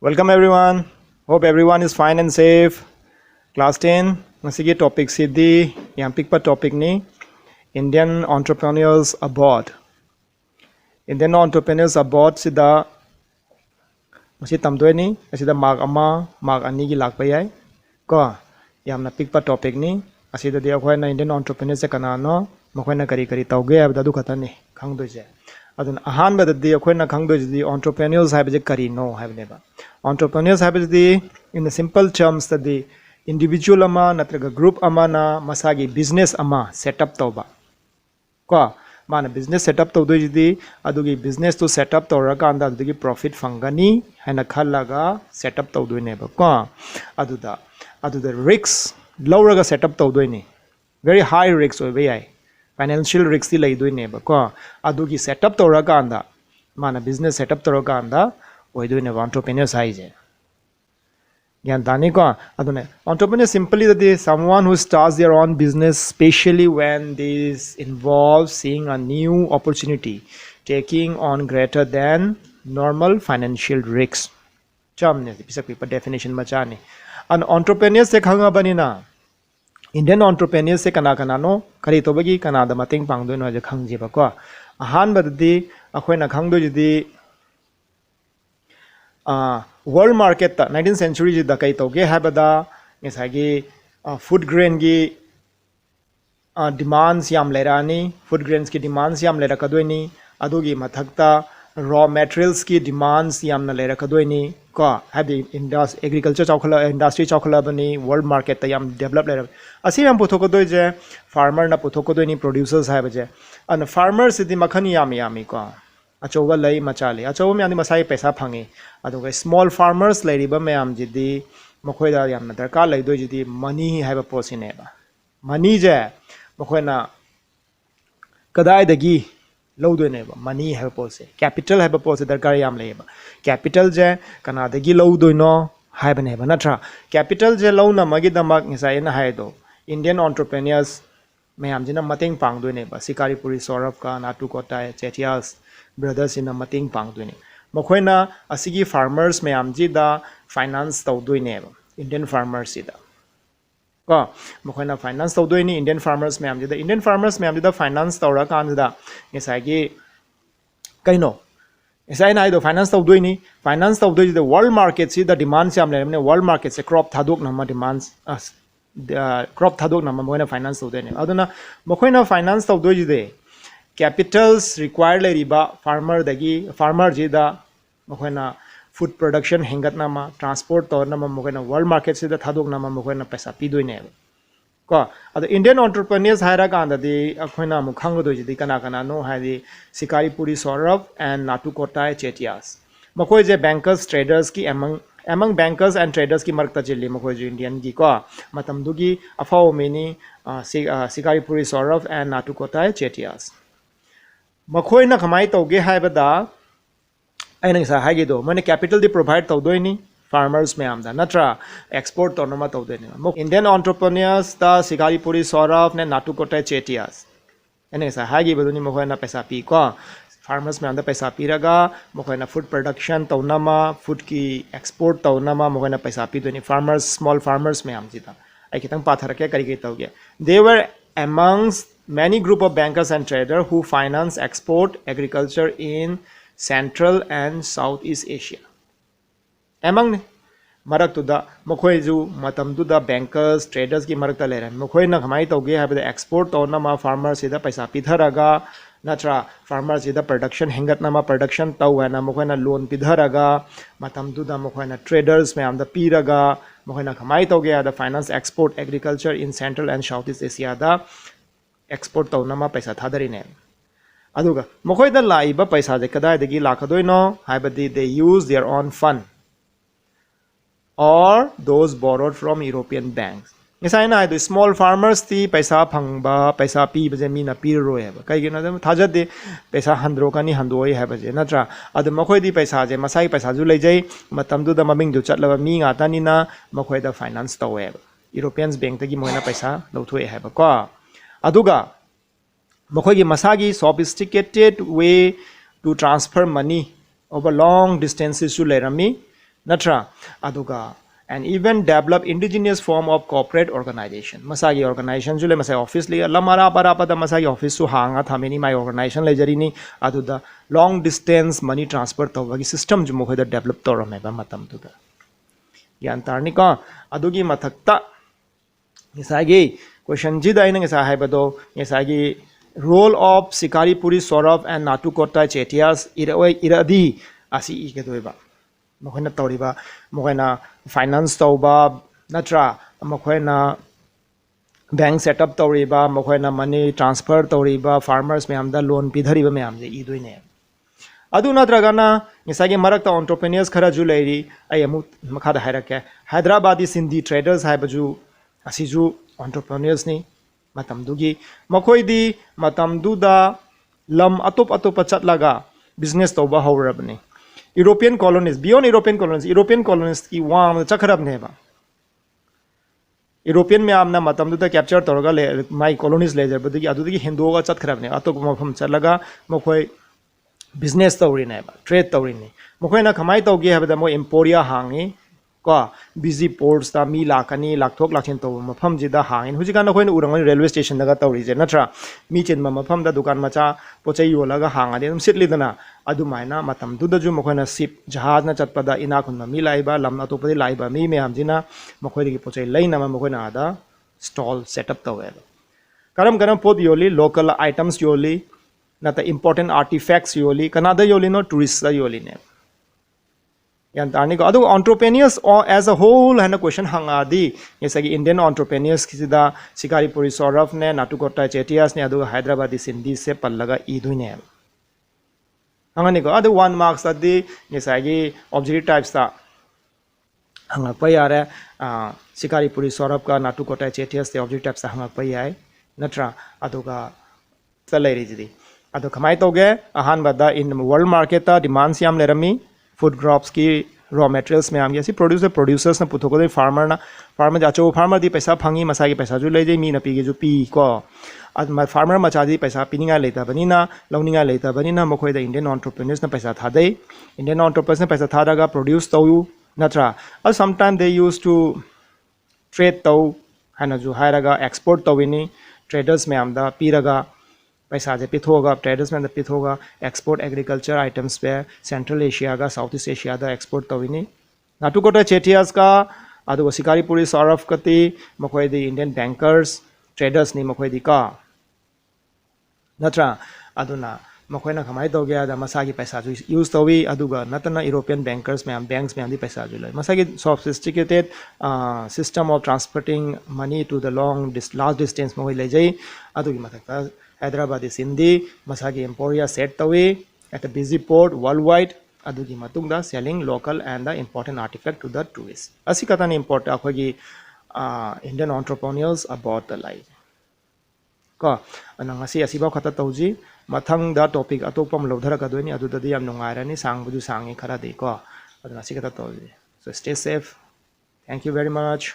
Welcome everyone. Hope everyone is fine and safe. Class 10. Masigi topic sidi yang pikpa topic ni Indian entrepreneurs abroad. Indian entrepreneurs abroad sida masi tamdoi ni asida mark ani gi lakpa yai ko yamna pikpa topic ni asida dia khoi na Indian entrepreneurs se kana no makhoi na kari tauge abda du khata ni khangdoi je adun ahan ba di khoi na khangdoi ji entrepreneurs have je kari no have neba entrepreneurs have the in the simple terms that the individual ama natraga group ama na masagi business ama set up tauba ko mana business set up tawdoi di adugi business to set up tawraga anda adugi profit fangani haina khallaga set up tawdoi neba ko aduda risks lowraga set up tawdoi ni very high risks oibe yai financial risks ti leidoi neba ko adugi set up tawraga anda mana business set up tawraga anda oidoi neba entrepreneurs haije yan dani ko adune entrepreneur simply that is someone who starts their own business, especially when this involves seeing a new opportunity, taking on greater than normal financial risks. Chamne pisak pipa definition machani an entrepreneur se khanga banina Indian entrepreneurs se kana no kari tobagi kana da mating pangdo no je khangji ba ko ahan baddi akhoina khangdo jidi world market 19th century ji da kai toge habada ngisagi food grain gi demands yam lerani food grains ki demands yam lera kadoini adugi mathakta raw materials ki demands yam na lera kadoini ko habi agriculture chawkhala industry chawkhala bani world market ta yam develop lera asi yam puthoko je farmer na puthoko ni producers habaje and farmers idi makhani yami ko achoba lai machale achoba me ani masai paisa phangi aduga small farmers leiriba mayam jidi mokhoida yamna darkar leidoi jidi money haiba posine ba money je mokhoina kadai dagi lodoi ne ba money haiba pose capital haiba pose darkar yam leiba capital je kana dagi lodoi no haiba ne ba natra capital je lona magi damak ngisai na haido Indian entrepreneurs mayam jina mating pangdoi ne ba Shikaripuri Shroffs ka Nattukottai Chettiars brothers in a mating pangdoi Mokhoina asigi farmers mayam ji da finance tawdoi ne Indian farmers ida ko mokhoina finance tawdoi ni Indian farmers mayam ji da finance tawra kan da ngisagi kaino esai na ido finance tawdoi ni finance tawdoi the world market si the demands yam le world market se crop thadok na ma demands crop thadok na ma mokhoina finance tawdoi ne aduna mokhoina finance tawdoi ji de capitals required riba farmer jida mokhoina food production hengat nama transport tor nama mokhoina world market sida thadok nama mokhoina paisa pidoi ne ko ado Indian entrepreneurs haira ka anda di akhoina mukhang do jidi kana no haidi Shikaripuri Shroffs and Nattukottai Chettiars mokhoi je bankers traders ki among bankers and traders ki markta jilli mokhoi ju Indian gi ko matam dugi afao meni Shikaripuri Shroffs and Nattukottai Chettiars Makhoina kamai tauge haibada aina sa haigido mane capital di provide tawdoini farmers mayam da natra export tonoma tawdeni Indian entrepreneurs ta Shikaripuri Shroffs ne Nattukottai Chettiars aina sa haigi baduni mokhoina paisa pi ko farmers mayam da paisa pi raga mokhoina food production tawnama food ki export tawnama mokhoina paisa pi doni farmers small farmers mayam jita ai kitang patharake kari tawge they were amongst many group of bankers and traders who finance export agriculture in Central and Southeast Asia. Among marak to the Mokhoiju matam to the bankers traders ki marak talera Mokhoina kamai tauge have the export or nama farmers ida paisa pitharaga natra farmers ida production hengat nama production tawena Mokhoina loan pitharaga matam to the Mokhoina traders me am the piraga Mokhoina kamai tauge the finance export agriculture in Central and Southeast Asia da export tawnama paisa thadari ne aduga mokhoida laiba paisa de kadai degi lakadoi no haibadi they use their own fund or those borrowed from European banks ngisaina do small farmers ti paisa phangba paisa pi baje mina piro heba kai gina dam thajade paisa handro kani handoi heba je natra adu mokhoidi paisa je masai paisa ju leijai matam du da maming du chatlaba mi nga tanina mokhoida finance taweba Europeans bank tagi moina paisa lawthoi heba ko aduga mokhoigi masagi sophisticated way to transfer money over long distances to lerami natra aduga and even develop indigenous form of corporate organization masagi organization jule masai office li lamara para pada masagi office su hanga thamini my organization le jarini aduda long distance money transfer tawagi system ju mo da develop torame ba matam tu da yan tarni ka adugi mathakta misagi question ji da ina ngasa haibado misagi role of Shikaripuri Shroffs and Nattukottai Chettiars iradi asi ikedoiba mokhena tawriba mokhena finance tawba natra mokhena bank setup tawriba mokhena money transfer tawriba farmers me amda loan pidhariba me amje idoine adu natragana ngisagi marakta entrepreneurs khara ju leiri ay amu makhada hairake Hyderabadi Sindhi traders haibaju asiju entrepreneurs ni matamdugi makoidi matamduda lam atop chatlaga business tawba hawrabni European colonies beyond European colonies ki wam chakharab neba European me amna matamduda capture torga le my colonies le jarbudigi adudigi hindoga chatkharab ne atok mafam chatlaga makoi business tawri neba trade tawri ni makoi na khamai tawgi habada mo emporia hangi ko busy ports ta mi lakani lakthok lakhin to mafam jida hangin hujika na khoin urang railway station daga tawri je natra mi chen mafam da dukan macha pochai yolaga hangade dum sitli dana adu maina matam du da ju mokhoina ship jahaz na chatpada ina khun mi laiba lamna to padi laiba mi me amjina mokhoi gi pochai laina ma mokhoina ada stall setup tawe karam pod yoli local items yoli nata important artifacts yoli kanada yoli no tourist yoli ne yan tani ko adu entrepreneurs or as a whole hana question hanga di yesagi Indian entrepreneurs kisida Shikaripuri Shroffs ne Nattukottai Chettiars ne adu Hyderabadi Sindhi se pallaga iduine hangani ko adu 1 marks adi yesagi objective types ta hanga pa yare Shikaripuri Shroffs ka Nattukottai Chettiars the objective types hanga pa yai natra adu ka salary jidi adu khamai toge ahan bada in world market ta demand siam lerami food crops ki raw materials में आम ये producers ना पुथो को दे farmer जाचो farmer दी पैसा fungi मसा की पैसा जो ले जाए मी ना पी के जो पी को आज farmer मचा दी पैसा पीनिंगा लेता बनी ना लौनिंगा लेता बनी ना मकोई द Indian entrepreneurs ना पैसा था दे Indian entrepreneurs ने पैसा था रगा produce तो यू नत्रा और sometimes they used to trade तो है ना जो है रगा export तो विनी traders में आम दा पी रगा पैसा जे पिथोगा ट्रेडर्स में पिथोगा एक्सपोर्ट एग्रीकल्चर आइटम्स पे सेंट्रल एशिया का साउथ ईस्ट एशिया का एक्सपोर्ट तविनी Nattukottai Chettiars का अदुगो Shikaripuri Shroffs कति मकोई दी इंडियन बैंकर्स ट्रेडर्स नि मकोई दी का नत्रा अदुना मकोई ना कमाई तो गया दा मसा की पैसा जो यूज तवी अदुगा नतना यूरोपियन बैंकर्स में बैंक्स में आंदी पैसा जो ले मसा की sophisticated system of transporting money to the large distance मकोई ले जाई अदुगी मतकता Hyderabadi Sindhi masagi emporia set away at a busy port worldwide adugi matungda selling local and the important artifact to the tourists asi katani import akhoi Indian entrepreneurs about the life ko anang asi asiba khata tauji mathang da topic atopam lodhara ka doini adu dadi yam nungairani sangbuju sangi khara de ko aduna asi kata tauji so stay safe thank you very much